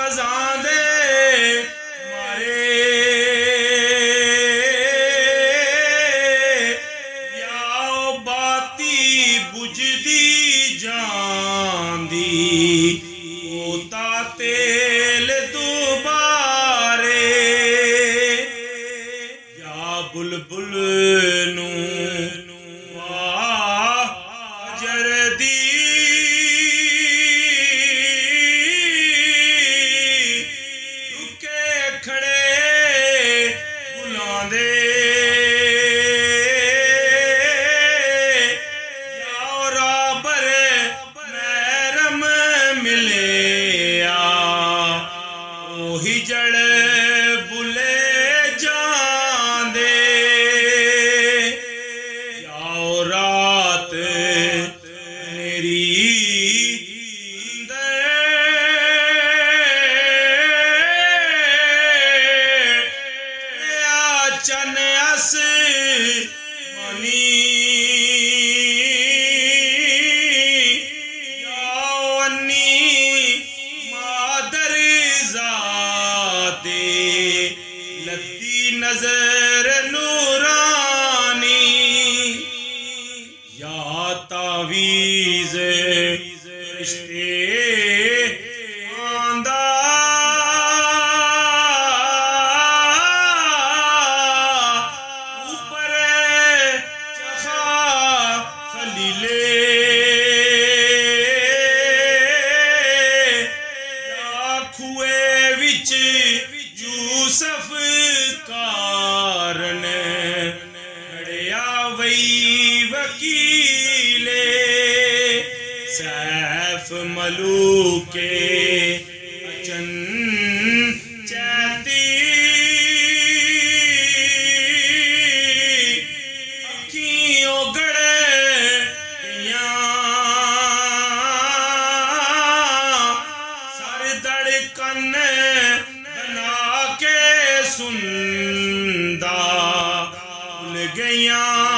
कागजां दे मारे या बाती बुझदी जांदी होता तेल दुबारे या बुलबुल नू जरदी रुके खड़े बुलांदे या राबर मैरम मिले ओही जड़ बुले जांदे या रात मेरी चन अस मनी यानी मादर जाते लती नजर नूरानी या तावीज़ रिश्ते आंदा यूसुफ कारण खड़िया वही वकीले सैफ मलूके अचन चैती अखियों गड़े सर धड़कन बना के सुनदा भुल गईयां